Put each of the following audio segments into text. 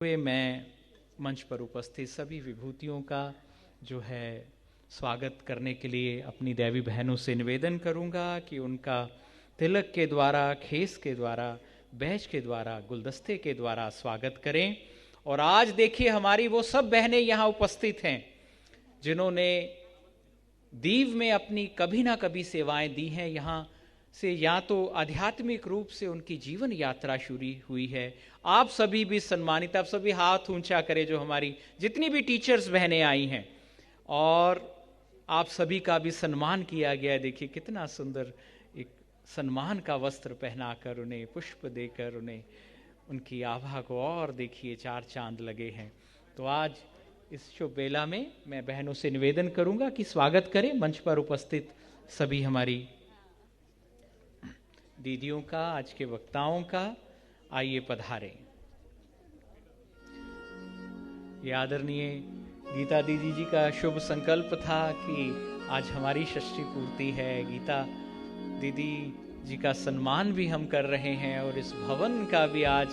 हुए मैं मंच पर उपस्थित सभी विभूतियों का जो है स्वागत करने के लिए अपनी दैवी बहनों से निवेदन करूंगा कि उनका तिलक के द्वारा, खेस के द्वारा, बैज के द्वारा, गुलदस्ते के द्वारा स्वागत करें। और आज देखिए हमारी वो सब बहनें यहाँ उपस्थित हैं जिन्होंने दीव में अपनी कभी ना कभी सेवाएं दी हैं। यहाँ से या तो आध्यात्मिक रूप से उनकी जीवन यात्रा शुरू हुई है। आप सभी भी सम्मानित, आप सभी हाथ ऊंचा करें जो हमारी जितनी भी टीचर्स बहनें आई हैं, और आप सभी का भी सम्मान किया गया है। देखिए कितना सुंदर एक सम्मान का वस्त्र पहनाकर, उन्हें पुष्प देकर, उन्हें उनकी आभा को और देखिए चार चांद लगे हैं। तो आज इस शुभ बेला में मैं बहनों से निवेदन करूंगा कि स्वागत करें मंच पर उपस्थित सभी हमारी दीदियों का, आज के वक्ताओं का। आइए पधारें। ये आदरणीय गीता दीदी जी का शुभ संकल्प था कि आज हमारी षष्ठी पूर्ति है। गीता दीदी जी का सम्मान भी हम कर रहे हैं और इस भवन का भी आज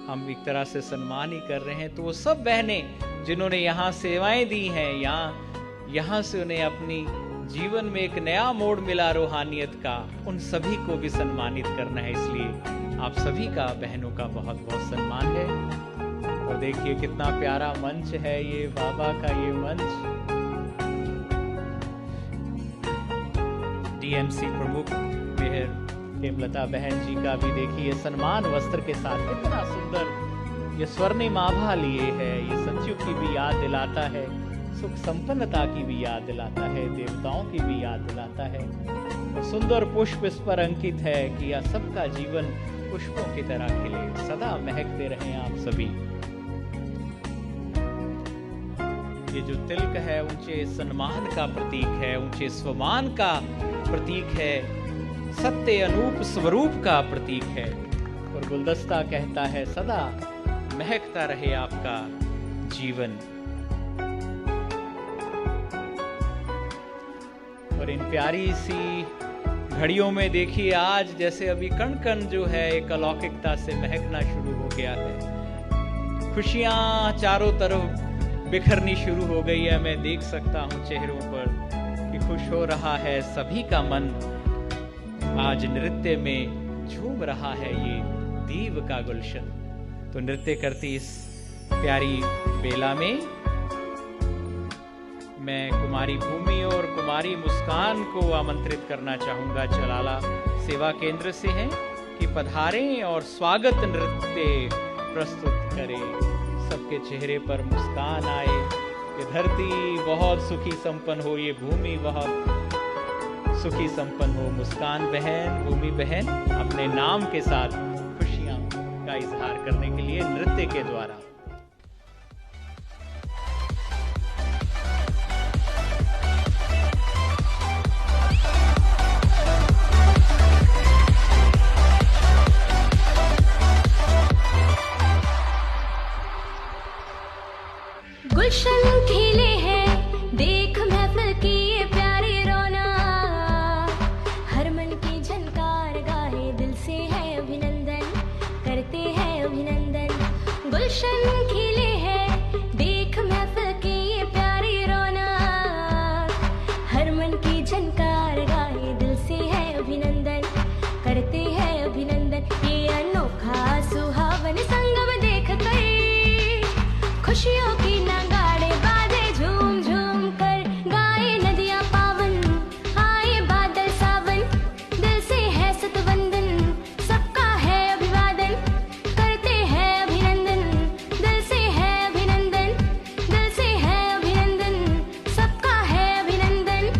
हम एक तरह से सम्मान ही कर रहे हैं। तो वो सब बहनें जिन्होंने यहाँ सेवाएं दी हैं, यहाँ से उन्हें अपनी जीवन में एक नया मोड़ मिला रूहानियत का, उन सभी को भी सम्मानित करना है। इसलिए आप सभी का, बहनों का बहुत बहुत सम्मान है। और देखिए कितना प्यारा मंच है ये, बाबा का ये मंच। डीएमसी प्रमुख मेहर हेमलता बहन जी का भी देखिए सम्मान वस्त्र के साथ कितना सुंदर ये स्वर्णिम आभा लिए है। ये सचिव की भी याद दिलाता है, सुख संपन्नता की भी याद दिलाता है, देवताओं की भी याद दिलाता है। और सुंदर पुष्प इस पर अंकित है कि यह सबका जीवन पुष्पों की तरह खिले, सदा महकते रहें आप सभी। ये जो तिलक है ऊंचे सम्मान का प्रतीक है, ऊंचे स्वमान का प्रतीक है, सत्य अनूप स्वरूप का प्रतीक है। और गुलदस्ता कहता है सदा महकता रहे आपका जीवन। और इन प्यारी सी घड़ियों में देखिए आज जैसे अभी कण कण जो है एक अलौकिकता से महकना शुरू हो गया है। खुशियां चारों तरफ बिखरनी शुरू हो गई है। मैं देख सकता हूं चेहरों पर कि खुश हो रहा है सभी का मन। आज नृत्य में झूम रहा है ये दीव का गुलशन। तो नृत्य करती इस प्यारी बेला में मैं कुमारी भूमि और कुमारी मुस्कान को आमंत्रित करना चाहूंगा। चलाला सेवा केंद्र से हैं कि पधारें और स्वागत नृत्य प्रस्तुत करें। सबके चेहरे पर मुस्कान आए। ये धरती बहुत सुखी संपन्न हो, ये भूमि बहुत सुखी संपन्न हो। मुस्कान बहन, भूमि बहन अपने नाम के साथ खुशियां का इजहार करने के लिए नृत्य के द्वारा गुलशन खिले हैं, देख महफिल की ये प्यारी रौनक। हर मन की झनकार गाए, दिल से है अभिनंदन, करते हैं अभिनंदन। गुलशन खिले हैं, देख महफिल की ये प्यारी रौनक। हर मन की झनकार गाए, दिल से है अभिनंदन, करते हैं अभिनंदन। ये अनोखा सुहावन संगम देख कर खुशियों की नगाड़े बाजे झूम झूम कर गाए नदियां पावन। आए बादल सावन, दिल से है सतवंदन, सबका है अभिवादन, करते हैं अभिनंदन। दिल से है अभिनंदन, दिल से है अभिनंदन, सबका है अभिनंदन।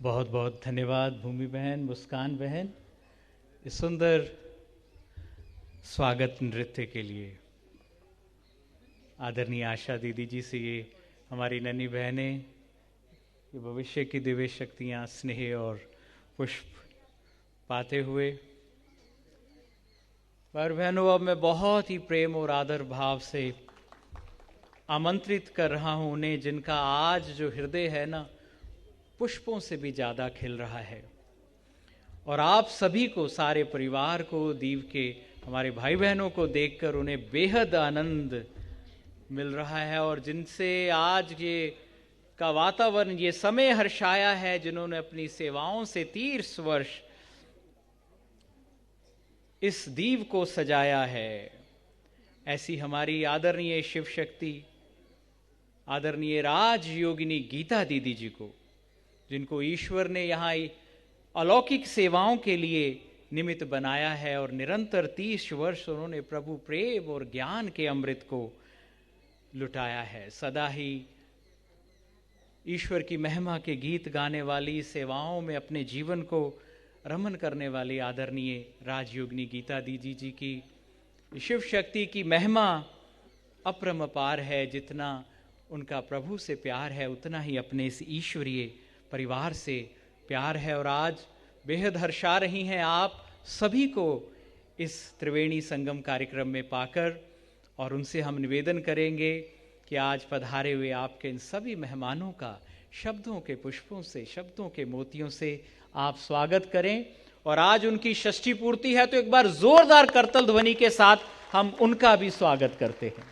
बहुत बहुत धन्यवाद भूमि बहन, मुस्कान बहन, इस सुंदर स्वागत नृत्य के लिए। आदरणीय आशा दीदी जी से ये हमारी नन्ही बहनें, ये भविष्य की दिव्य शक्तियाँ स्नेह और पुष्प पाते हुए। भाई बहनों, अब मैं बहुत ही प्रेम और आदर भाव से आमंत्रित कर रहा हूँ उन्हें, जिनका आज जो हृदय है ना, पुष्पों से भी ज़्यादा खिल रहा है। और आप सभी को, सारे परिवार को, दीव के हमारे भाई बहनों को देखकर उन्हें बेहद आनंद मिल रहा है, और जिनसे आज ये का वातावरण, ये समय हर्षाया है, जिन्होंने अपनी सेवाओं से 30 वर्ष इस दीव को सजाया है। ऐसी हमारी आदरणीय शिव शक्ति, आदरणीय राज योगिनी गीता दीदी जी को, जिनको ईश्वर ने यहाँ अलौकिक सेवाओं के लिए निमित्त बनाया है, और निरंतर 30 वर्ष उन्होंने प्रभु प्रेम और ज्ञान के अमृत को लुटाया है। सदा ही ईश्वर की महिमा के गीत गाने वाली, सेवाओं में अपने जीवन को रमन करने वाली आदरणीय राजयोगिनी गीता दीदी जी की शिव शक्ति की महिमा अपरंपार है। जितना उनका प्रभु से प्यार है, उतना ही अपने इस ईश्वरीय परिवार से प्यार है। और आज बेहद हर्षा रही हैं आप सभी को इस त्रिवेणी संगम कार्यक्रम में पाकर, और उनसे हम निवेदन करेंगे कि आज पधारे हुए आपके इन सभी मेहमानों का शब्दों के पुष्पों से, शब्दों के मोतियों से आप स्वागत करें। और आज उनकी षष्ठी पूर्ति है, तो एक बार जोरदार करतल ध्वनि के साथ हम उनका भी स्वागत करते हैं।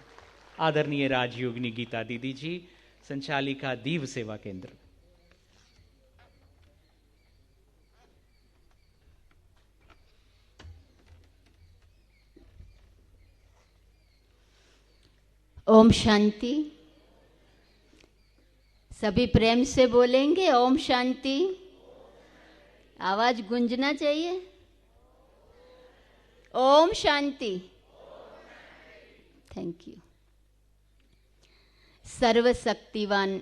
आदरणीय राजयोगिनी गीता दीदी जी, संचालिका दीव सेवा केंद्र। ओम शांति। सभी प्रेम से बोलेंगे ओम शांति। आवाज गूंजना चाहिए। ओम शांति। Thank you. सर्वशक्तिवान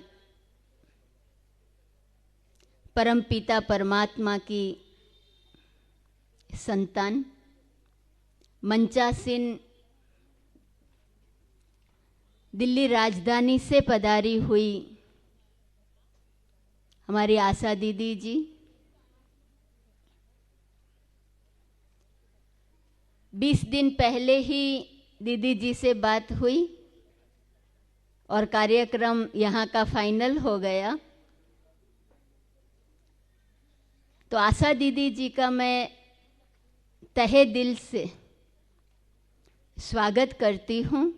परमपिता परमात्मा की संतान, मंचासीन दिल्ली राजधानी से पधारी हुई हमारी आशा दीदी जी, 20 दिन पहले ही दीदी जी से बात हुई और कार्यक्रम यहाँ का फाइनल हो गया। तो आशा दीदी जी का मैं तहे दिल से स्वागत करती हूँ।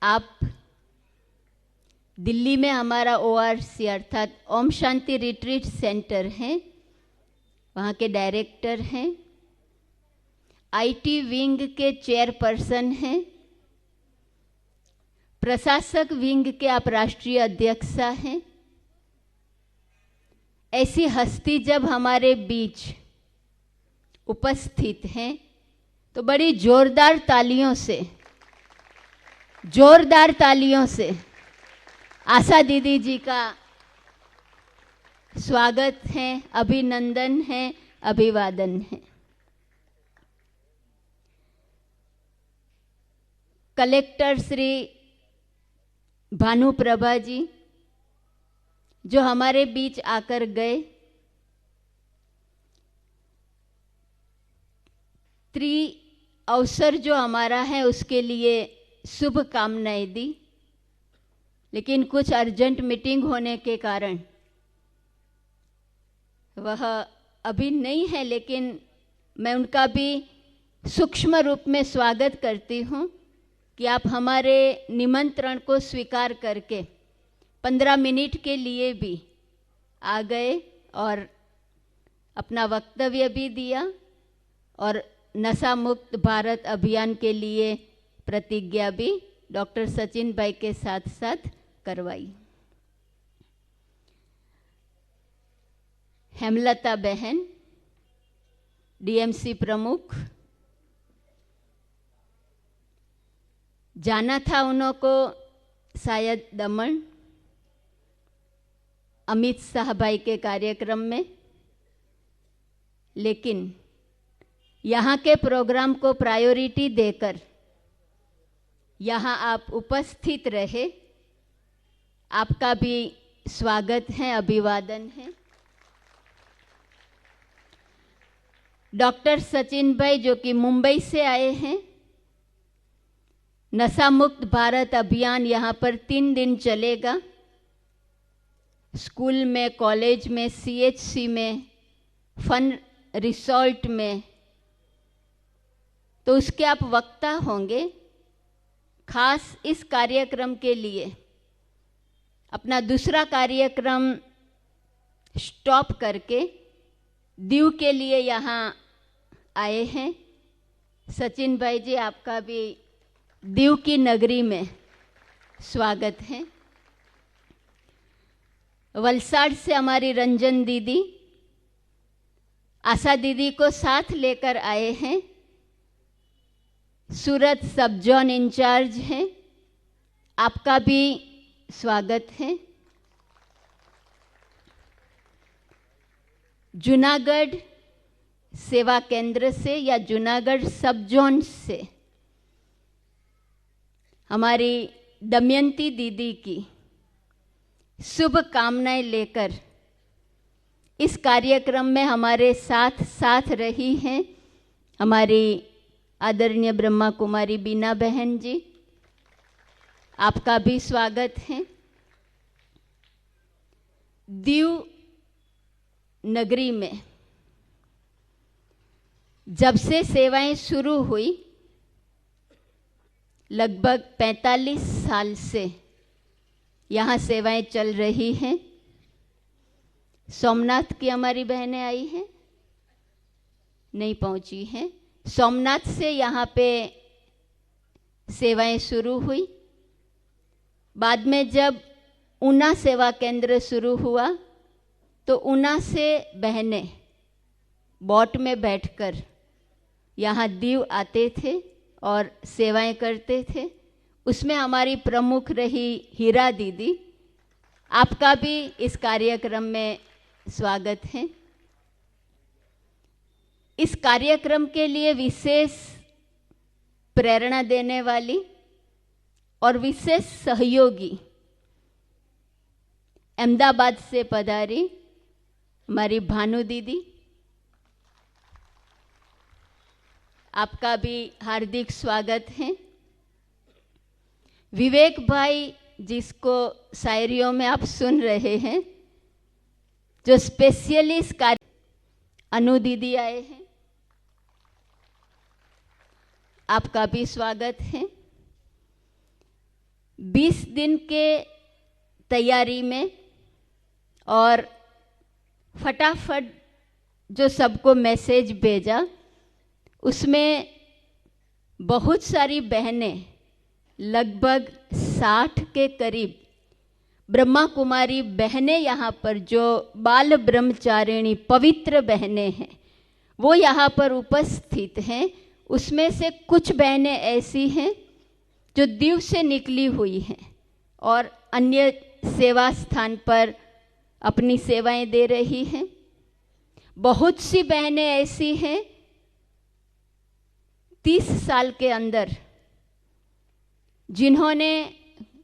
आप दिल्ली में हमारा ORC अर्थात ओम शांति रिट्रीट सेंटर है, वहाँ के डायरेक्टर हैं। IT विंग के चेयरपर्सन हैं। प्रशासक विंग के आप राष्ट्रीय अध्यक्षा हैं। ऐसी हस्ती जब हमारे बीच उपस्थित हैं, तो बड़ी जोरदार तालियों से आशा दीदी जी का स्वागत है, अभिनंदन है, अभिवादन है। कलेक्टर श्री भानुप्रभा जी जो हमारे बीच आकर गए, अवसर जो हमारा है उसके लिए शुभकामनाएं दी, लेकिन कुछ अर्जेंट मीटिंग होने के कारण वह अभी नहीं है, लेकिन मैं उनका भी सूक्ष्म रूप में स्वागत करती हूँ कि आप हमारे निमंत्रण को स्वीकार करके 15 मिनट के लिए भी आ गए और अपना वक्तव्य भी दिया और नशा मुक्त भारत अभियान के लिए प्रतिज्ञा भी डॉक्टर सचिन भाई के साथ साथ करवाई। हेमलता बहन DMC प्रमुख, जाना था उनको शायद दमन अमित शाह भाई के कार्यक्रम में, लेकिन यहाँ के प्रोग्राम को प्रायोरिटी देकर यहाँ आप उपस्थित रहे, आपका भी स्वागत है, अभिवादन है। डॉक्टर सचिन भाई जो कि मुंबई से आए हैं, नशा मुक्त भारत अभियान यहाँ पर 3 दिन चलेगा। स्कूल में, कॉलेज में, CHC में, फन रिसोर्ट में, तो उसके आप वक्ता होंगे। खास इस कार्यक्रम के लिए अपना दूसरा कार्यक्रम स्टॉप करके दीव के लिए यहाँ आए हैं। सचिन भाई जी, आपका भी दीव की नगरी में स्वागत है। वलसाड़ से हमारी रंजन दीदी, आशा दीदी को साथ लेकर आए हैं। सूरत सब जोन इंचार्ज हैं, आपका भी स्वागत है। जूनागढ़ सेवा केंद्र से या जूनागढ़ सब जोन से हमारी दमयंती दीदी की शुभ कामनाएं लेकर इस कार्यक्रम में हमारे साथ साथ रही हैं हमारी आदरणीय ब्रह्मा कुमारी बीना बहन जी, आपका भी स्वागत है। दीव नगरी में जब से सेवाएं शुरू हुई, लगभग 45 साल से यहाँ सेवाएं चल रही हैं। सोमनाथ की हमारी बहनें आई हैं, नहीं पहुंची हैं। सोमनाथ से यहाँ पे सेवाएं शुरू हुई। बाद में जब ऊना सेवा केंद्र शुरू हुआ तो ऊना से बहनें बोट में बैठकर यहाँ दीव आते थे और सेवाएं करते थे। उसमें हमारी प्रमुख रही हीरा दीदी, आपका भी इस कार्यक्रम में स्वागत है। इस कार्यक्रम के लिए विशेष प्रेरणा देने वाली और विशेष सहयोगी अहमदाबाद से पधारी हमारी भानु दीदी, आपका भी हार्दिक स्वागत है। विवेक भाई, जिसको शायरियों में आप सुन रहे हैं, जो स्पेशलिस्ट कार्य, अनु दीदी आए हैं, आपका भी स्वागत है। 20 दिन के तैयारी में और फटाफट जो सबको मैसेज भेजा, उसमें बहुत सारी बहनें, लगभग 60 के करीब ब्रह्मा कुमारी बहनें यहाँ पर, जो बाल ब्रह्मचारिणी पवित्र बहनें हैं, वो यहाँ पर उपस्थित हैं। उसमें से कुछ बहनें ऐसी हैं जो दीव से निकली हुई हैं और अन्य सेवा स्थान पर अपनी सेवाएं दे रही हैं। बहुत सी बहनें ऐसी हैं 30 साल के अंदर जिन्होंने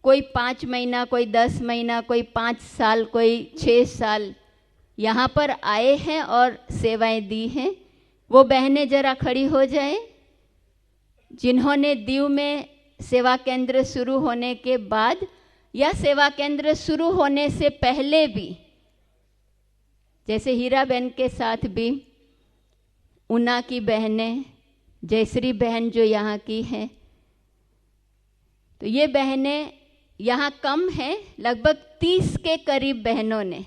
कोई 5 महीना, कोई 10 महीना, कोई 5 साल, कोई 6 साल यहाँ पर आए हैं और सेवाएं दी हैं। वो बहनें जरा खड़ी हो जाएं। जिन्होंने दीव में सेवा केंद्र शुरू होने के बाद या सेवा केंद्र शुरू होने से पहले भी, जैसे हीरा बहन के साथ भी ऊना की बहनें, जयश्री बहन जो यहाँ की हैं, तो ये बहनें यहाँ कम हैं, लगभग 30 के करीब बहनों ने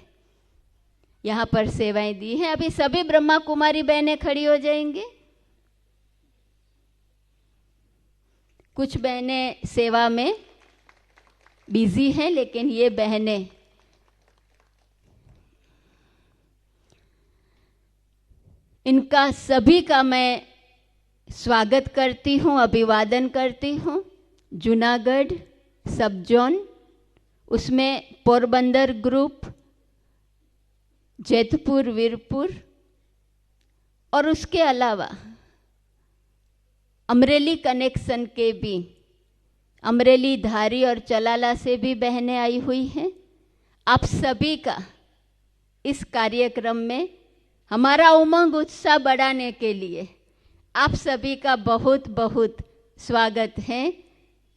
यहाँ पर सेवाएं दी हैं। अभी सभी ब्रह्मा कुमारी बहनें खड़ी हो जाएंगी। कुछ बहनें सेवा में बिजी हैं, लेकिन ये बहनें इनका सभी का मैं स्वागत करती हूँ, अभिवादन करती हूँ। जूनागढ़ सब जोन, उसमें पोरबंदर ग्रुप, जैतपुर, वीरपुर और उसके अलावा अमरेली कनेक्शन के भी, अमरेली, धारी और चलाला से भी बहनें आई हुई हैं। आप सभी का इस कार्यक्रम में हमारा उमंग उत्साह बढ़ाने के लिए आप सभी का बहुत बहुत स्वागत है,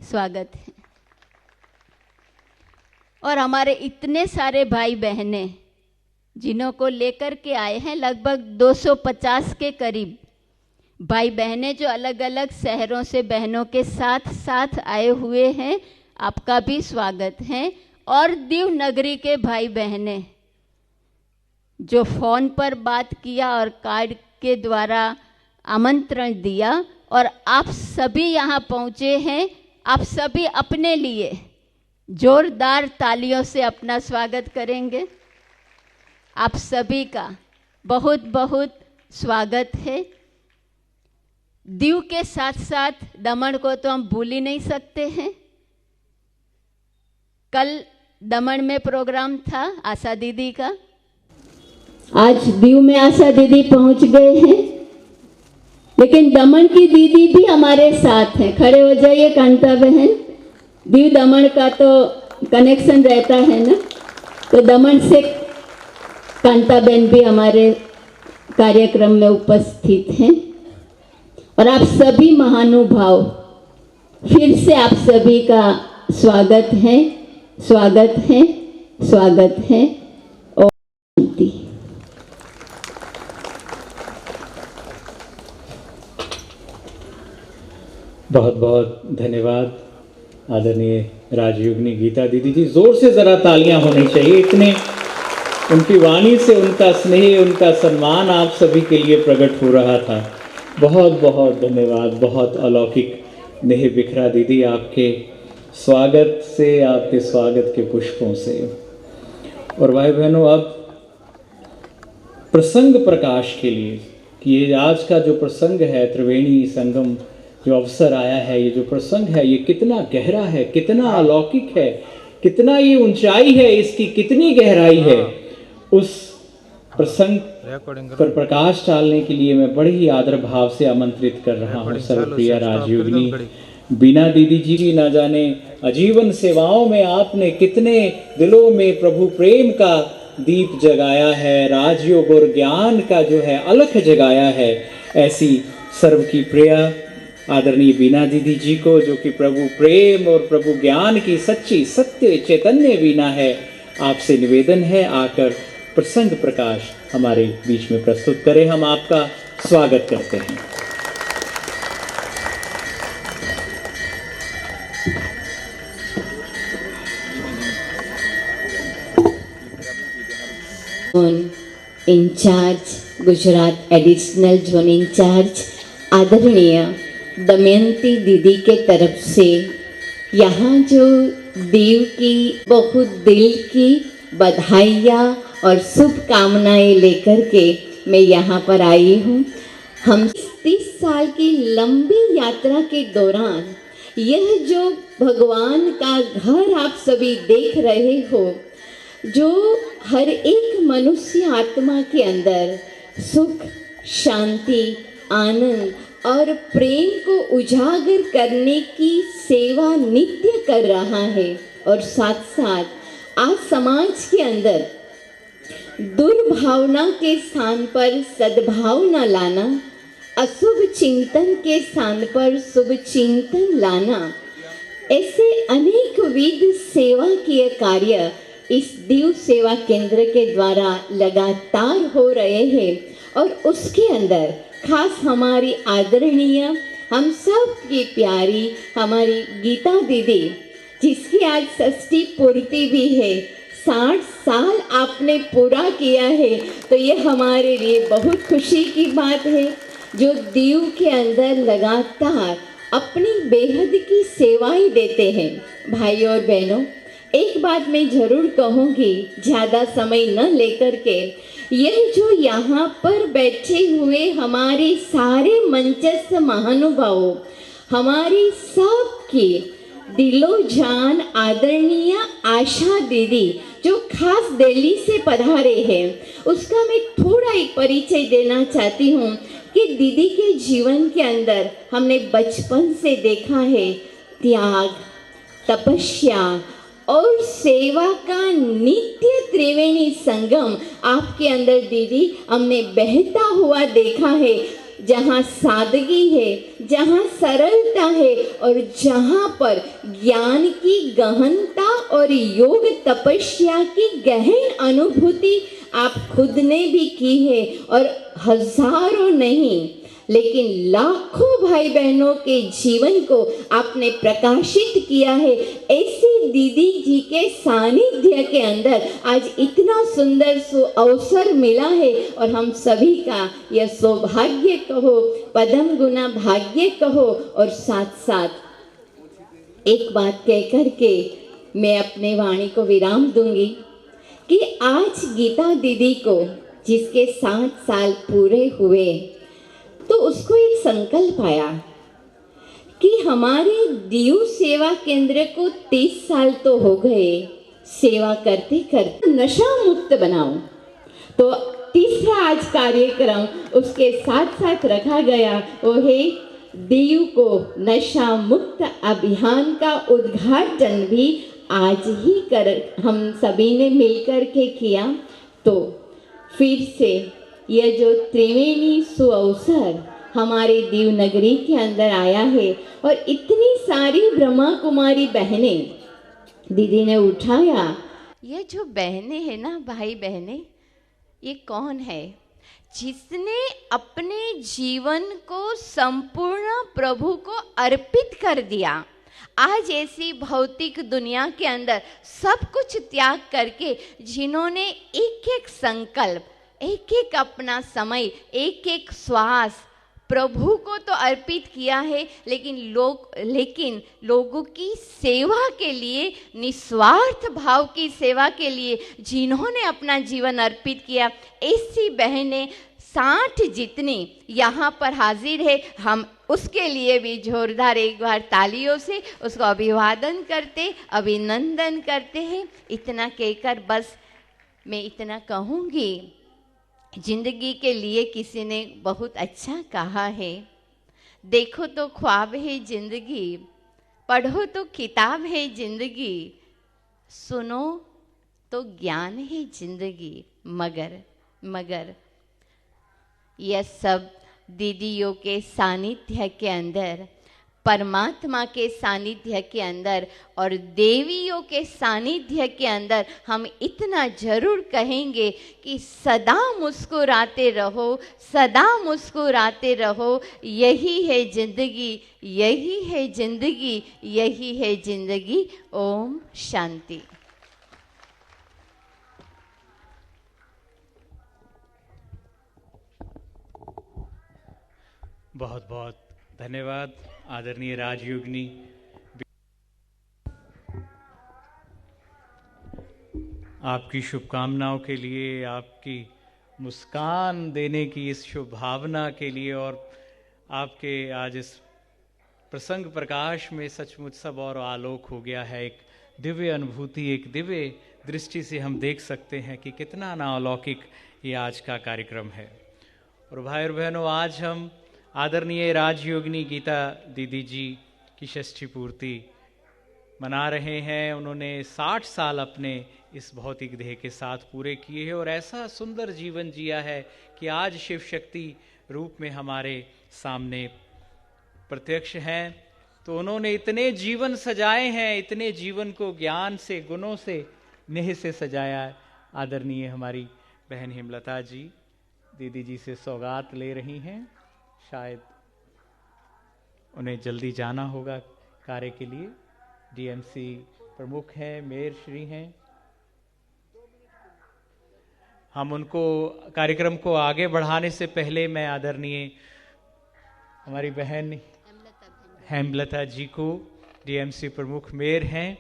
स्वागत है। और हमारे इतने सारे भाई बहनें जिन्हों को लेकर के आए हैं, लगभग 250 के करीब भाई बहनें जो अलग अलग शहरों से बहनों के साथ साथ आए हुए हैं, आपका भी स्वागत है। और दीव नगरी के भाई बहनें जो फ़ोन पर बात किया और कार्ड के द्वारा आमंत्रण दिया और आप सभी यहाँ पहुँचे हैं, आप सभी अपने लिए जोरदार तालियों से अपना स्वागत करेंगे। आप सभी का बहुत बहुत स्वागत है। दीव के साथ साथ दमन को तो हम भूल ही नहीं सकते हैं। कल दमन में प्रोग्राम था आशा दीदी का, आज दीव में आशा दीदी पहुंच गए हैं, लेकिन दमन की दीदी भी हमारे साथ हैं। खड़े हो जाइए कांता बहन। दीव दमन का तो कनेक्शन रहता है ना, तो दमन से कांता बहन भी हमारे कार्यक्रम में उपस्थित हैं। और आप सभी महानुभाव, फिर से आप सभी का स्वागत है, स्वागत है, स्वागत है। ओम शांति। बहुत बहुत धन्यवाद आदरणीय राजयोगिनी गीता दीदी जी। जोर से ज़रा तालियां होनी चाहिए, इतने उनकी वाणी से उनका स्नेह, उनका सम्मान आप सभी के लिए प्रकट हो रहा था। बहुत बहुत धन्यवाद। बहुत अलौकिक नेह बिखरा दीदी, आपके स्वागत से, आपके स्वागत के पुष्पों से। और भाई बहनों, अब प्रसंग प्रकाश के लिए कि ये आज का जो प्रसंग है, त्रिवेणी संगम जो अवसर आया है, ये जो प्रसंग है, ये कितना गहरा है, कितना अलौकिक है, कितना ये ऊंचाई है, इसकी कितनी गहराई है, उस प्रसंग पर प्रकाश डालने के लिए मैं बड़े ही आदर भाव से आमंत्रित कर रहा हूँ सर्वप्रिय राजयोगिनी बीना दीदी जी की। ना जाने आजीवन सेवाओं में आपने कितने दिलों में प्रभु प्रेम का दीप जगाया है, राजयोग और ज्ञान का जो है अलख जगाया है। ऐसी सर्व की प्रिय आदरणीय बीना दीदी जी को, जो कि प्रभु प्रेम और प्रभु ज्ञान की सच्ची सत्य चैतन्य बीना है, आपसे निवेदन है आकर प्रसंग प्रकाश हमारे बीच में प्रस्तुत करें। हम आपका स्वागत करते हैं। In-charge, Gujarat additional zone in-charge आदरणीय दमयंती दीदी के तरफ से यहाँ जो दीव की बहुत दिल की बधाइयाँ और शुभकामनाएं लेकर के मैं यहाँ पर आई हूँ। हम 30 साल की लंबी यात्रा के दौरान यह जो भगवान का घर आप सभी देख रहे हो, जो हर एक मनुष्य आत्मा के अंदर सुख, शांति, आनंद और प्रेम को उजागर करने की सेवा नित्य कर रहा है, और साथ साथ आज समाज के अंदर दुर्भावना के स्थान पर सद्भावना लाना, अशुभ चिंतन के स्थान पर शुभ चिंतन लाना, ऐसे अनेक विध सेवा के कार्य इस दीव सेवा केंद्र के द्वारा लगातार हो रहे हैं। और उसके अंदर खास हमारी आदरणीय, हम सब की प्यारी हमारी गीता दीदी, जिसकी आज षष्ठी पूर्ति भी है, 60 साल आपने पूरा किया है, तो ये हमारे लिए बहुत खुशी की बात है। जो दीव के अंदर लगातार अपनी बेहद की सेवाएं देते हैं। भाई और बहनों, एक बात मैं ज़रूर कहूँगी, ज़्यादा समय न लेकर के, यह जो यहाँ पर बैठे हुए हमारे सारे मंचस्थ महानुभावों, हमारी सबकी दिलो जान आदरणीय आशा दीदी जो खास दिल्ली से पधारे हैं, उसका मैं थोड़ा एक परिचय देना चाहती हूँ कि दीदी के जीवन के अंदर हमने बचपन से देखा है त्याग, तपस्या और सेवा का नित्य त्रिवेणी संगम आपके अंदर दीदी हमने बहता हुआ देखा है। जहाँ सादगी है, जहाँ सरलता है और जहाँ पर ज्ञान की गहनता और योग तपस्या की गहन अनुभूति आप खुद ने भी की है और हजारों नहीं लेकिन लाखों भाई बहनों के जीवन को आपने प्रकाशित किया है। ऐसी दीदी जी के सानिध्य के अंदर आज इतना सुंदर अवसर मिला है और हम सभी का यह सौभाग्य कहो, पदम गुना भाग्य कहो। और साथ साथ एक बात कह कर के मैं अपने वाणी को विराम दूंगी कि आज गीता दीदी को जिसके 7 साल पूरे हुए तो उसको एक संकल्प आया कि हमारे दीव सेवा केंद्र को 30 साल तो हो गए, सेवा करते करते नशा मुक्त बनाओ। तो तीसरा आज कार्यक्रम उसके साथ साथ रखा गया, वो है दीव को नशा मुक्त अभियान का उद्घाटन भी आज ही हम सभी ने मिलकर के किया। तो फिर से यह जो त्रिवेणी सुअवसर हमारे दीव नगरी के अंदर आया है और इतनी सारी ब्रह्मा कुमारी बहनें दीदी ने उठाया। ये जो बहनें हैं ना, भाई बहनें, ये कौन है जिसने अपने जीवन को संपूर्ण प्रभु को अर्पित कर दिया। आज ऐसी भौतिक दुनिया के अंदर सब कुछ त्याग करके जिन्होंने एक एक संकल्प, एक एक अपना समय, एक एक श्वास प्रभु को तो अर्पित किया है, लेकिन लोगों की सेवा के लिए, निस्वार्थ भाव की सेवा के लिए जिन्होंने अपना जीवन अर्पित किया, ऐसी बहनें 60 जितनी यहाँ पर हाजिर है। हम उसके लिए भी जोरदार एक बार तालियों से उसको अभिवादन करते, अभिनंदन करते हैं। इतना कहकर बस मैं इतना कहूँगी, जिंदगी के लिए किसी ने बहुत अच्छा कहा है, देखो तो ख्वाब है जिंदगी, पढ़ो तो किताब है जिंदगी, सुनो तो ज्ञान है जिंदगी। मगर यह सब दीदियों के सानिध्य के अंदर, परमात्मा के सानिध्य के अंदर और देवियों के सानिध्य के अंदर हम इतना जरूर कहेंगे कि सदा मुस्कुराते रहो, सदा मुस्कुराते रहो। यही है जिंदगी, यही है जिंदगी, यही है जिंदगी। ओम शांति। बहुत बहुत धन्यवाद आदरणीय राजयोगिनी। आपकी शुभकामनाओं के लिए, आपकी मुस्कान देने की इस शुभ भावना के लिए और आपके आज इस प्रसंग प्रकाश में सचमुच सब और आलोक हो गया है। एक दिव्य अनुभूति, एक दिव्य दृष्टि से हम देख सकते हैं कि कितना नालौकिक ये आज का कार्यक्रम है। और भाई और बहनों, आज हम आदरणीय राजयोगिनी गीता दीदी जी की षष्ठी पूर्ति मना रहे हैं। उन्होंने 60 साल अपने इस भौतिक देह के साथ पूरे किए हैं और ऐसा सुंदर जीवन जिया है कि आज शिव शक्ति रूप में हमारे सामने प्रत्यक्ष हैं। तो उन्होंने इतने जीवन सजाए हैं, इतने जीवन को ज्ञान से, गुणों से, नेह से सजाया है। आदरणीय हमारी बहन हेमलता जी दीदी जी से सौगात ले रही हैं। शायद उन्हें जल्दी जाना होगा कार्य के लिए। डीएमसी प्रमुख हैं, मेयर श्री हैं। हम उनको कार्यक्रम को आगे बढ़ाने से पहले मैं आदरणीय हमारी बहन हेमलता जी को, डीएमसी प्रमुख मेयर हैं,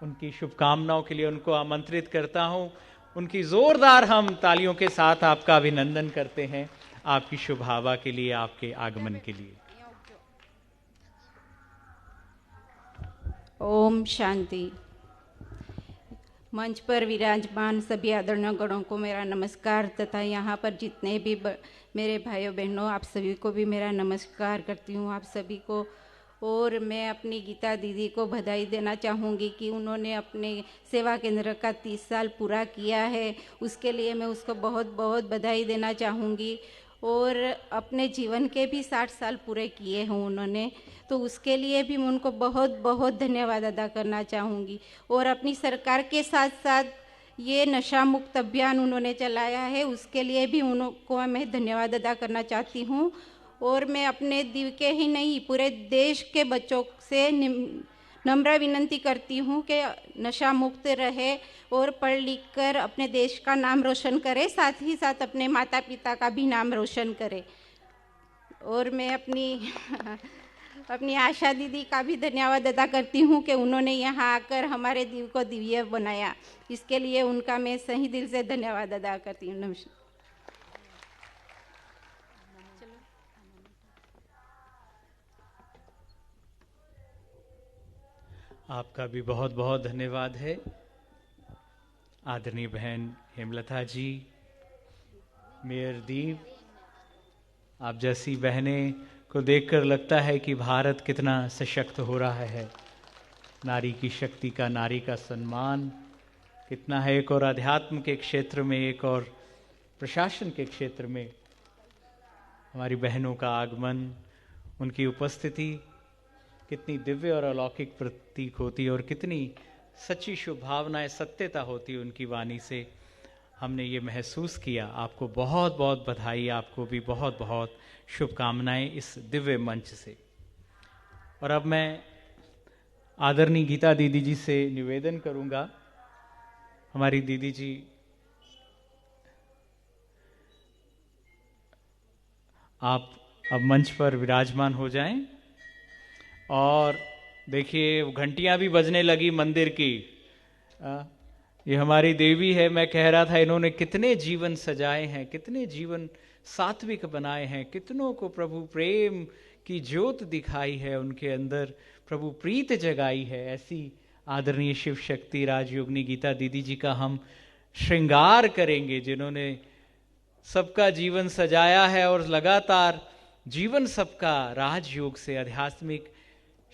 उनकी शुभकामनाओं के लिए उनको आमंत्रित करता हूं। उनकी जोरदार हम तालियों के साथ आपका अभिनंदन करते हैं, आपकी शुभ हवा के लिए, आपके आगमन के लिए। ओम शांति। मंच पर विराजमान सभी आदरणीय गणों को मेरा नमस्कार तथा यहाँ पर जितने भी मेरे भाइयों बहनों, आप सभी को भी मेरा नमस्कार करती हूँ, आप सभी को। और मैं अपनी गीता दीदी को बधाई देना चाहूँगी कि उन्होंने अपने सेवा केंद्र का 30 साल पूरा किया है, उसके लिए मैं उसको बहुत बहुत बधाई देना चाहूँगी। और अपने जीवन के भी 60 साल पूरे किए हैं उन्होंने, तो उसके लिए भी मैं उनको बहुत बहुत धन्यवाद अदा करना चाहूँगी। और अपनी सरकार के साथ साथ ये नशा मुक्त अभियान उन्होंने चलाया है, उसके लिए भी उनको मैं धन्यवाद अदा करना चाहती हूँ। और मैं अपने दीव के ही नहीं, पूरे देश के बच्चों से नम्र विनंती करती हूँ कि नशा मुक्त रहे और पढ़ लिख कर अपने देश का नाम रोशन करे, साथ ही साथ अपने माता पिता का भी नाम रोशन करे। और मैं अपनी आशा दीदी का भी धन्यवाद अदा करती हूँ कि उन्होंने यहाँ आकर हमारे दीव को दिव्य बनाया, इसके लिए उनका मैं सही दिल से धन्यवाद अदा करती हूँ। नमस्कार। आपका भी बहुत बहुत धन्यवाद है आदरणीय बहन हेमलता जी, मेयर दीव। आप जैसी बहनें को देखकर लगता है कि भारत कितना सशक्त हो रहा है। नारी की शक्ति का, नारी का सम्मान कितना है। एक और अध्यात्म के क्षेत्र में, एक और प्रशासन के क्षेत्र में हमारी बहनों का आगमन, उनकी उपस्थिति कितनी दिव्य और अलौकिक प्रतीक होती है और कितनी सच्ची शुभ भावनाएं, सत्यता होती है उनकी वाणी से, हमने ये महसूस किया। आपको बहुत बहुत बधाई, आपको भी बहुत बहुत शुभकामनाएं इस दिव्य मंच से। और अब मैं आदरणीय गीता दीदी जी से निवेदन करूंगा। हमारी दीदी जी आप अब मंच पर विराजमान हो जाएं। और देखिए घंटियां भी बजने लगी मंदिर की। ये हमारी देवी है। मैं कह रहा था इन्होंने कितने जीवन सजाए हैं, कितने जीवन सात्विक बनाए हैं, कितनों को प्रभु प्रेम की ज्योत दिखाई है, उनके अंदर प्रभु प्रीत जगाई है। ऐसी आदरणीय शिव शक्ति राजयोगिनी गीता दीदी जी का हम श्रृंगार करेंगे, जिन्होंने सबका जीवन सजाया है और लगातार जीवन सबका राजयोग से, आध्यात्मिक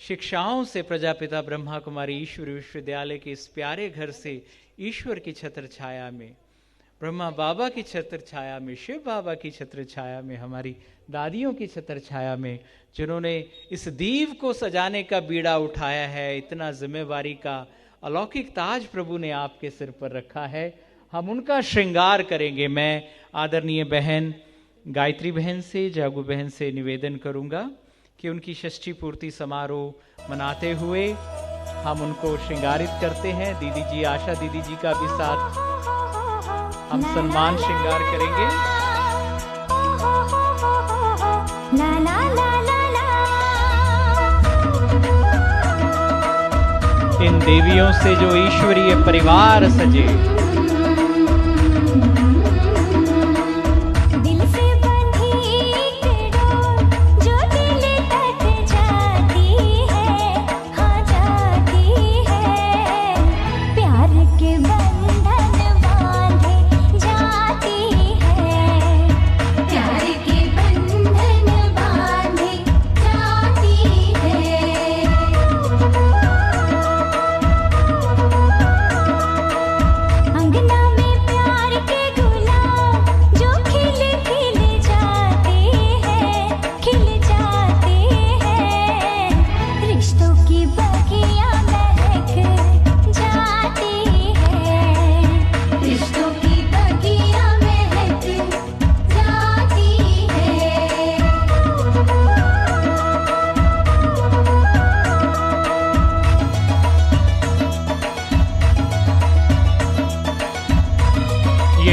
शिक्षाओं से, प्रजापिता ब्रह्मा कुमारी ईश्वरी विश्वविद्यालय के इस प्यारे घर से ईश्वर की छत्र छाया में, ब्रह्मा बाबा की छत्र छाया में, शिव बाबा की छत्र छाया में, हमारी दादियों की छत्र छाया में, जिन्होंने इस दीव को सजाने का बीड़ा उठाया है, इतना जिम्मेवारी का अलौकिक ताज प्रभु ने आपके सिर पर रखा है, हम उनका श्रृंगार करेंगे। मैं आदरणीय बहन गायत्री बहन से, जागू बहन से निवेदन करूंगा कि उनकी षष्ठी पूर्ति समारोह मनाते हुए हम उनको श्रृंगारित करते हैं। दीदी जी, आशा दीदी जी का भी साथ हम सम्मान श्रृंगार करेंगे। इन देवियों से जो ईश्वरीय परिवार सजे,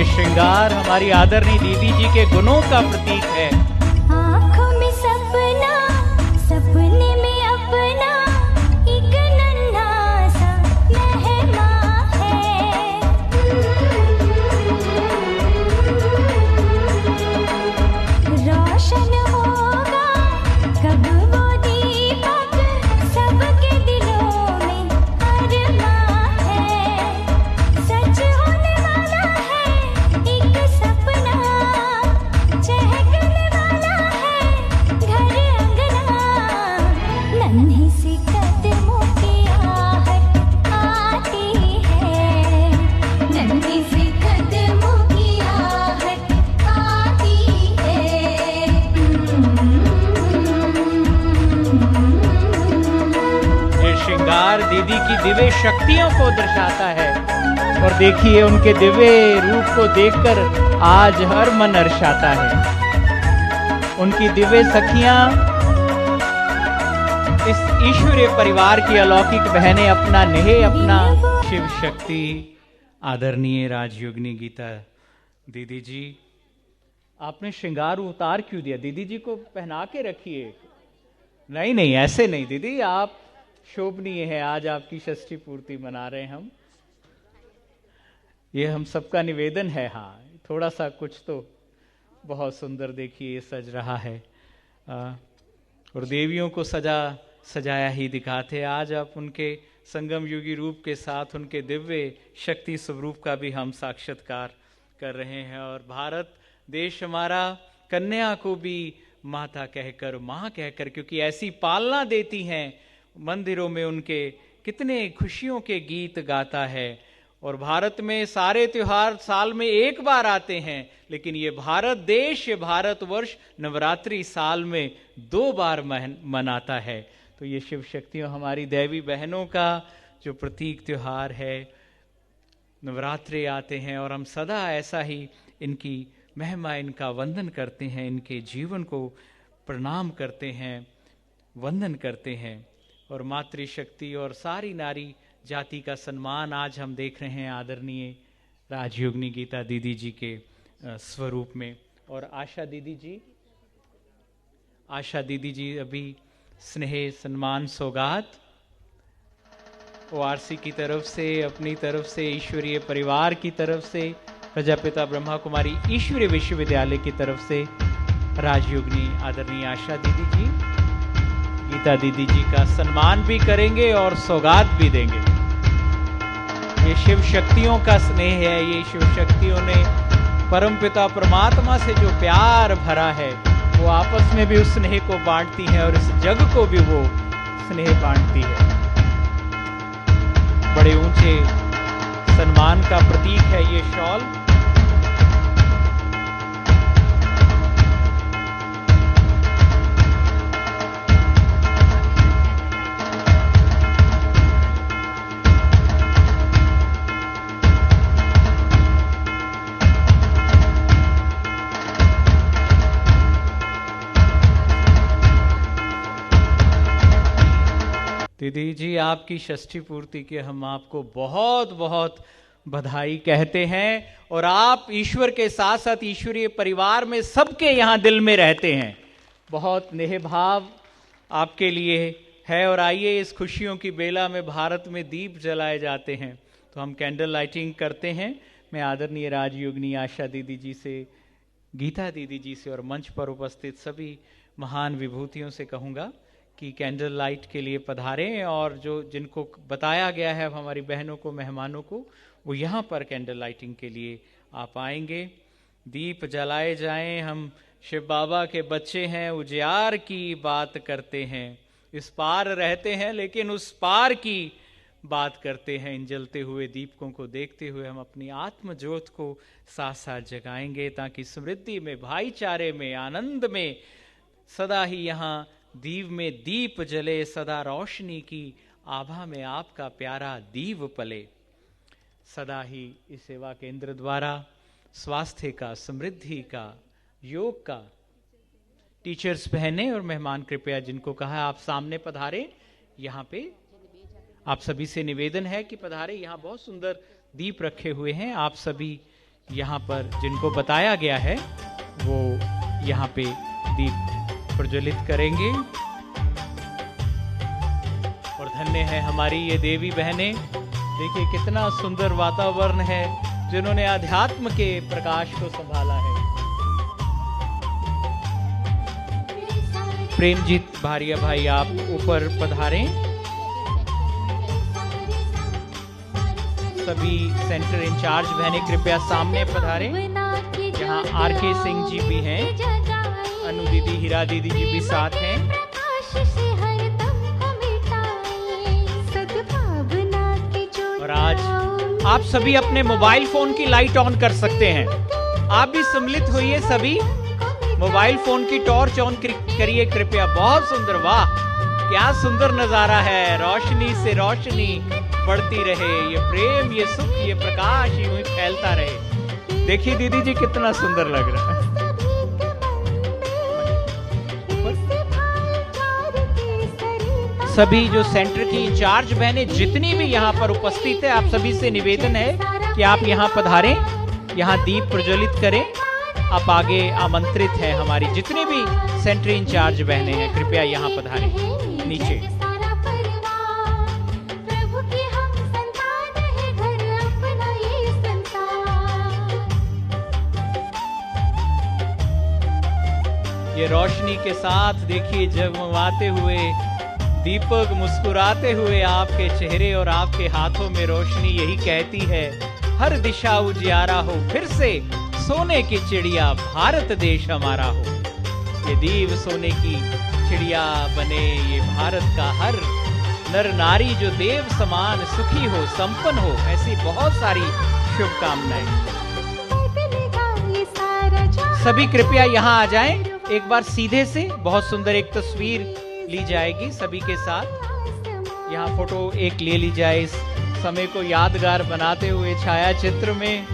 श्रृंगार हमारी आदरणीय दीदी जी के गुणों का प्रतीक है। आँखों में सपना, सपने में अपना एक नन्हा सा मेहमान है। रोशन होगा कब वो दीपक सबके दिलों में दिव्य शक्तियों को दर्शाता है। और देखिए उनके दिव्य रूप को देखकर आज हर मन हर्षाता है। उनकी दिव्य सखियां, इस ईश्वरीय परिवार की अलौकिक बहनें अपना नेह, अपना शिव शक्ति। आदरणीय राजयोगिनी गीता दीदी जी, आपने श्रृंगार उतार क्यों दिया? दीदी जी को पहना के रखिए। नहीं नहीं, ऐसे नहीं दीदी, आप शोभनीय है। आज आपकी षष्ठी पूर्ति मना रहे हैं हम, ये हम सबका निवेदन है। हाँ, थोड़ा सा कुछ तो बहुत सुंदर देखिए सज रहा है। और देवियों को सजाया ही दिखाते। आज आप उनके संगम युगी रूप के साथ उनके दिव्य शक्ति स्वरूप का भी हम साक्षात्कार कर रहे हैं। और भारत देश हमारा कन्या को भी माता कहकर, माँ कहकर, क्योंकि ऐसी पालना देती हैं, मंदिरों में उनके कितने खुशियों के गीत गाता है। और भारत में सारे त्योहार साल में एक बार आते हैं, लेकिन ये भारत देश, ये भारतवर्ष नवरात्रि साल में 2 बार मनाता है। तो ये शिव शक्तियों, हमारी दैवी बहनों का जो प्रतीक त्योहार है, नवरात्रि आते हैं और हम सदा ऐसा ही इनकी महिमा, इनका वंदन करते हैं, इनके जीवन को प्रणाम करते हैं, वंदन करते हैं। और मातृशक्ति और सारी नारी जाति का सम्मान आज हम देख रहे हैं आदरणीय राजयोगिनी गीता दीदी जी के स्वरूप में। और आशा दीदी जी अभी स्नेह, सम्मान, सौगात ORC की तरफ से, अपनी तरफ से, ईश्वरीय परिवार की तरफ से, प्रजापिता ब्रह्मा कुमारी ईश्वरीय विश्वविद्यालय की तरफ से राजयोगिनी आदरणीय आशा दीदी जी गीता दीदी जी का सम्मान भी करेंगे और सौगात भी देंगे। ये शिव शक्तियों का स्नेह है। ये शिव शक्तियों ने परमपिता परमात्मा से जो प्यार भरा है, वो आपस में भी उस स्नेह को बांटती हैं और इस जग को भी वो स्नेह बांटती है। बड़े ऊंचे सम्मान का प्रतीक है ये शॉल। दीदी जी, आपकी षष्ठी पूर्ति के हम आपको बहुत बहुत बधाई कहते हैं। और आप ईश्वर के साथ साथ ईश्वरीय परिवार में सबके यहाँ दिल में रहते हैं। बहुत नेह भाव आपके लिए है। और आइए, इस खुशियों की बेला में भारत में दीप जलाए जाते हैं, तो हम कैंडल लाइटिंग करते हैं। मैं आदरणीय राजयोगिनी आशा दीदी जी से, गीता दीदी जी से और मंच पर उपस्थित सभी महान विभूतियों से कहूँगा कि कैंडल लाइट के लिए पधारें। और जो जिनको बताया गया है हमारी बहनों को, मेहमानों को, वो यहाँ पर कैंडल लाइटिंग के लिए आप आएंगे। दीप जलाए जाएं। हम शिव बाबा के बच्चे हैं, उजियार की बात करते हैं। इस पार रहते हैं लेकिन उस पार की बात करते हैं। इन जलते हुए दीपकों को देखते हुए हम अपनी आत्म ज्योत को साथ साथ जगाएंगे, ताकि समृद्धि में, भाईचारे में, आनंद में सदा ही यहाँ दीव में दीप जले, सदा रोशनी की आभा में आपका प्यारा दीव पले। सदा ही इस सेवा केंद्र द्वारा स्वास्थ्य का, समृद्धि का, योग का, टीचर्स बहनें और मेहमान कृपया जिनको कहा आप सामने पधारे। यहाँ पे आप सभी से निवेदन है कि पधारे। यहाँ बहुत सुंदर दीप रखे हुए हैं। आप सभी यहाँ पर जिनको बताया गया है वो यहाँ पे दीप प्रज्वलित करेंगे। और धन्य है हमारी ये देवी बहनें। देखिए कितना सुंदर वातावरण है, जिन्होंने आध्यात्म के प्रकाश को संभाला है। प्रेमजीत भारिया भाई, आप ऊपर पधारें। सभी सेंटर इंचार्ज बहनें कृपया सामने पधारें। यहाँ RK सिंह जी भी हैं, अनु दीदी, हीरा दीदी जी भी साथ हैं। और आज आप सभी अपने मोबाइल फोन की लाइट ऑन कर सकते हैं। आप भी सम्मिलित होइए, सभी मोबाइल फोन की टॉर्च ऑन करिए कृपया। बहुत सुंदर, वाह क्या सुंदर नजारा है, रोशनी से रोशनी, बढ़ती रहे, ये प्रेम, ये सुख, ये प्रकाश यूं ही फैलता रहे। देखिए दीदी जी कितना सुंदर लग रहा है। सभी जो सेंटर की इंचार्ज बहनें जितनी भी यहाँ पर उपस्थित है, आप सभी से निवेदन है कि आप यहाँ पधारें, यहाँ दीप प्रज्वलित करें। आप आगे आमंत्रित हैं। हमारी जितनी भी सेंटर इंचार्ज बहनें हैं, कृपया यहाँ पधारें नीचे। ये रोशनी के साथ देखिए जगमगाते हुए दीपक, मुस्कुराते हुए आपके चेहरे और आपके हाथों में रोशनी यही कहती है, हर दिशा उजियारा हो, फिर से सोने की चिड़िया भारत देश हमारा हो। ये दीप सोने की चिड़िया बने, ये भारत का हर नर नारी जो देव समान सुखी हो, संपन्न हो, ऐसी बहुत सारी शुभकामनाएं। सभी कृपया यहाँ आ जाएं। एक बार सीधे से बहुत सुंदर एक तस्वीर ली जाएगी सभी के साथ। यहाँ फोटो एक ले ली जाए। इस समय को यादगार बनाते हुए छाया चित्र में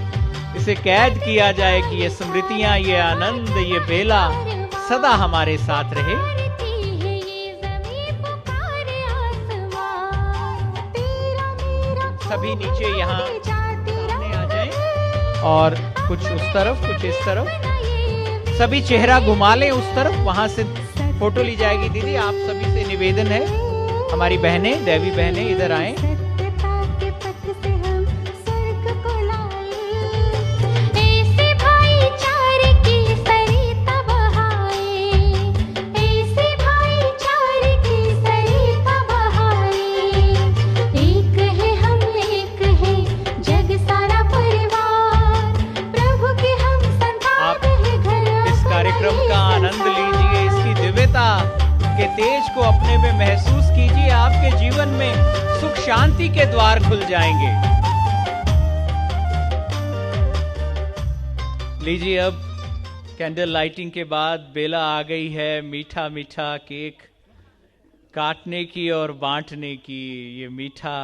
इसे कैद किया जाए कि ये स्मृतियां, ये आनंद, ये बेला सदा हमारे साथ रहे। सभी नीचे यहाँ सामने आ जाएं और कुछ उस तरफ, कुछ इस तरफ। सभी चेहरा घुमा लें उस तरफ, वहां से फोटो ली जाएगी। दीदी आप सभी से निवेदन है, हमारी बहनें, दैवी बहनें इधर आएं। तेज को अपने में महसूस कीजिए, आपके जीवन में सुख शांति के द्वार खुल जाएंगे। लीजिए अब कैंडल लाइटिंग के बाद बेला आ गई है मीठा मीठा केक काटने की और बांटने की। ये मीठा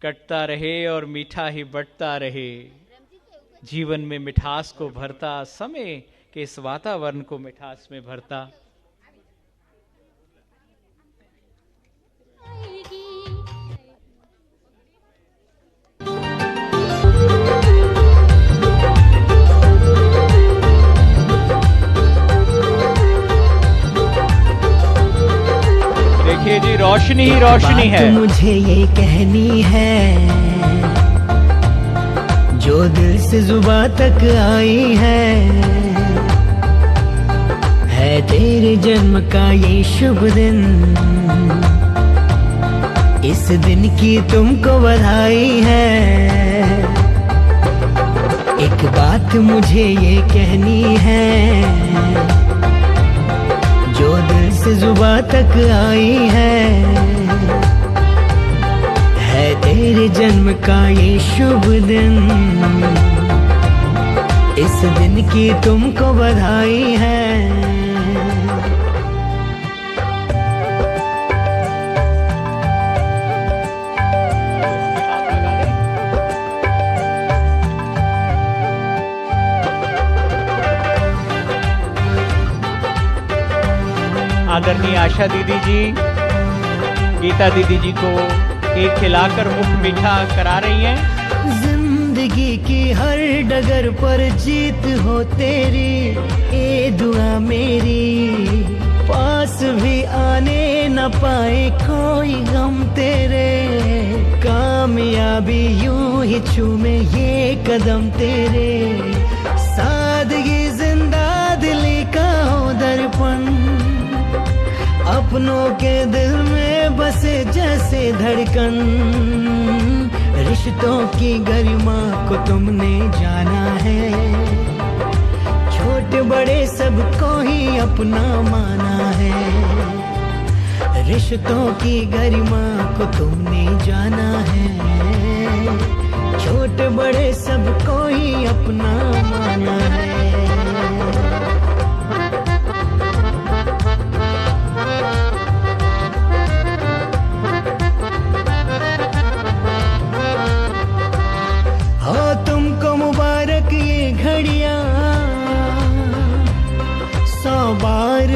कटता रहे और मीठा ही बंटता रहे, जीवन में मिठास को भरता, समय के इस वातावरण को मिठास में भरता। देखिए जी, रोशनी ही रोशनी है। मुझे ये कहनी है जो दिल से जुबां तक आई है तेरे जन्म का ये शुभ दिन, इस दिन की तुमको बधाई है। एक बात मुझे ये कहनी है जो दिल से जुबां तक आई है तेरे जन्म का ये शुभ दिन, इस दिन की तुमको बधाई है। आदरणीय आशा दीदी जी गीता दीदी जी को केक खिलाकर मुख मीठा करा रही हैं। जिंदगी की हर डगर पर जीत हो तेरी, ये दुआ मेरी। पास भी आने न पाए कोई गम तेरे, कामयाबी यूं ही छूमे ये कदम तेरे। सादगी जिंदा दिली का हो दर्पण, अपनों के दिल में बसे जैसे धड़कन। रिश्तों की गरिमा को तुमने जाना है, छोटे बड़े सबको ही अपना माना है। रिश्तों की गरिमा को तुमने जाना है, छोटे बड़े सबको ही अपना माना है।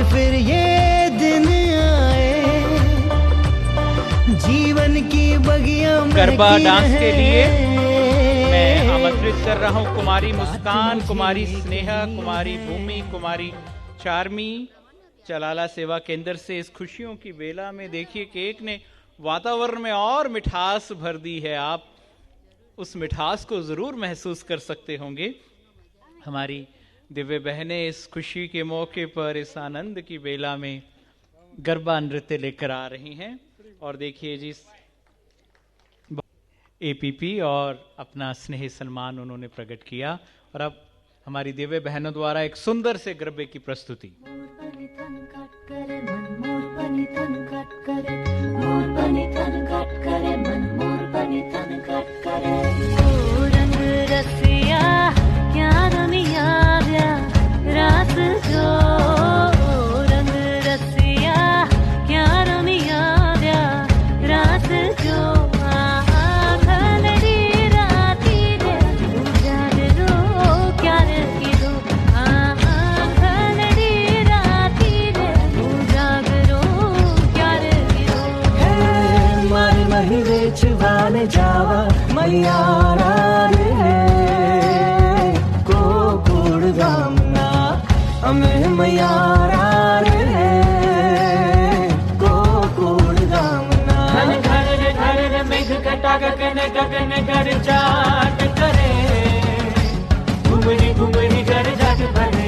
फिर ये दिन आए, जीवन की बगिया गरबा डांस के लिए मैं आमंत्रित कर रहा हूं कुमारी मुस्कान, कुमारी स्नेहा, कुमारी भूमि, कुमारी चार्मी, चलाला सेवा केंद्र से। इस खुशियों की बेला में देखिए केक ने वातावरण में और मिठास भर दी है। आप उस मिठास को जरूर महसूस कर सकते होंगे। हमारी दिव्य बहनें इस खुशी के मौके पर, इस आनंद की बेला में गरबा नृत्य लेकर आ रही हैं। और देखिए जी, एपीपी और अपना स्नेह सम्मान उन्होंने प्रकट किया। और अब हमारी दिव्य बहनों द्वारा एक सुंदर से गरबे की प्रस्तुति। जावा मलियारा रे को कुड़गामना अमे मयारा रे को कुड़गामना घर रे मेघ कटा गगन घर जाट करे, घुमरी घर जाट भरे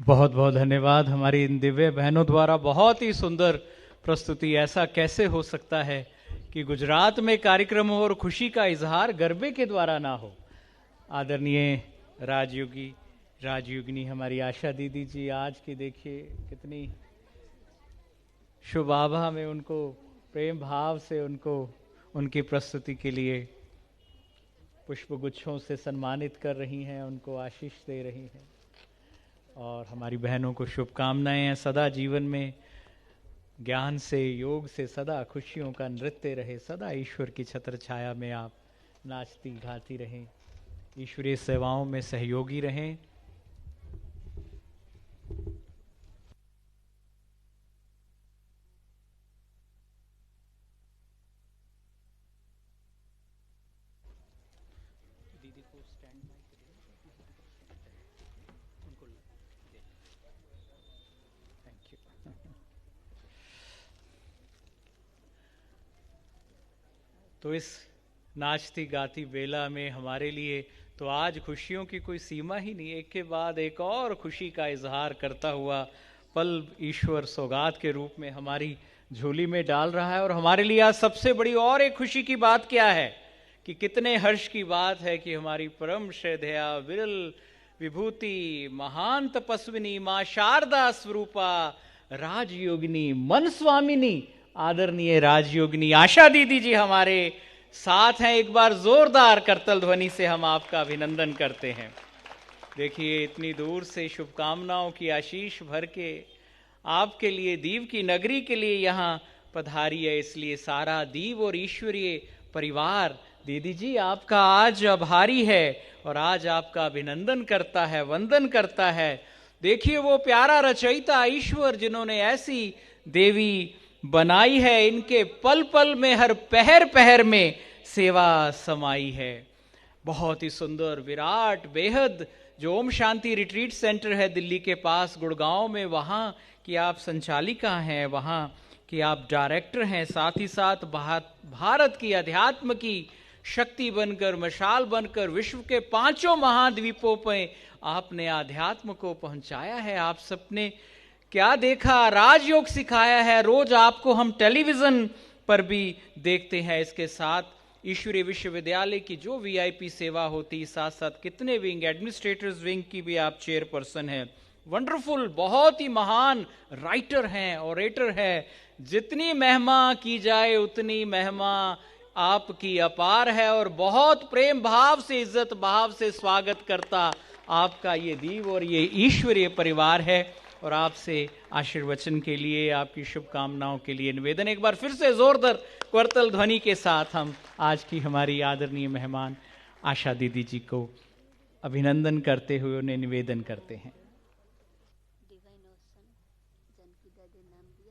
बहुत बहुत धन्यवाद हमारी इन दिव्य बहनों द्वारा। बहुत ही सुंदर प्रस्तुति। ऐसा कैसे हो सकता है कि गुजरात में कार्यक्रम हो और खुशी का इजहार गरबे के द्वारा ना हो। आदरणीय राजयोगिनी हमारी आशा दीदी जी, आज की देखिए कितनी शुभ आभा में उनको प्रेम भाव से उनको उनकी प्रस्तुति के लिए पुष्पगुच्छों से सम्मानित कर रही हैं, उनको आशीष दे रही हैं। और हमारी बहनों को शुभकामनाएं हैं, सदा जीवन में ज्ञान से योग से सदा खुशियों का नृत्य रहे, सदा ईश्वर की छत्र छाया में आप नाचती गाती रहें, ईश्वरीय सेवाओं में सहयोगी रहें। दीदी को स्टैंड उनको थैंक यू। तो इस नाचती गाती बेला में हमारे लिए तो आज खुशियों की कोई सीमा ही नहीं, एक के बाद एक और खुशी का इजहार करता हुआ पल ईश्वर सौगात के रूप में हमारी झोली में डाल रहा है। और हमारे लिए आज सबसे बड़ी और एक खुशी की बात क्या है कि कितने हर्ष की बात है कि हमारी परम श्रद्धेया विरल विभूति महान तपस्विनी मां शारदा स्वरूपा राजयोगिनी मन स्वामिनी आदरणीय राजयोगिनी आशा दीदी जी हमारे साथ हैं। एक बार जोरदार करतल ध्वनि से हम आपका अभिनंदन करते हैं। देखिए इतनी दूर से शुभकामनाओं की आशीष भर के आपके लिए दीव की नगरी के लिए यहाँ पधारी है, इसलिए सारा दीव और ईश्वरीय परिवार दीदी जी आपका आज आभारी है और आज आपका अभिनंदन करता है, वंदन करता है। देखिए वो प्यारा रचयिता ईश्वर जिन्होंने ऐसी देवी बनाई है, इनके पल पल में हर पहर पहर में सेवा समाई है। बहुत ही सुंदर विराट बेहद जो ओम शांति रिट्रीट सेंटर है दिल्ली के पास गुड़गांव में, वहाँ की आप संचालिका हैं, वहाँ की आप डायरेक्टर हैं, साथ ही साथ भारत की अध्यात्म की शक्ति बनकर मशाल बनकर विश्व के 5 महाद्वीपों पे आपने अध्यात्म को पहुंचाया है। आप सबने क्या देखा, राजयोग सिखाया है, रोज आपको हम टेलीविजन पर भी देखते हैं। इसके साथ ईश्वरीय विश्वविद्यालय की जो वीआईपी सेवा होती, साथ साथ कितने विंग, एडमिनिस्ट्रेटर्स विंग की भी आप चेयरपर्सन हैं। वंडरफुल, बहुत ही महान राइटर हैं, ऑरेटर है। जितनी महिमा की जाए उतनी महिमा आपकी अपार है और बहुत प्रेम भाव से इज्जत भाव से स्वागत करता आपका ये दीव और ये ईश्वरीय परिवार है। और आपसे आशीर्वचन के लिए, आपकी शुभकामनाओं के लिए निवेदन, एक बार फिर से जोरदार करतल ध्वनि के साथ हम आज की हमारी आदरणीय मेहमान आशा दीदी जी को अभिनंदन करते हुए उन्हें निवेदन करते हैं।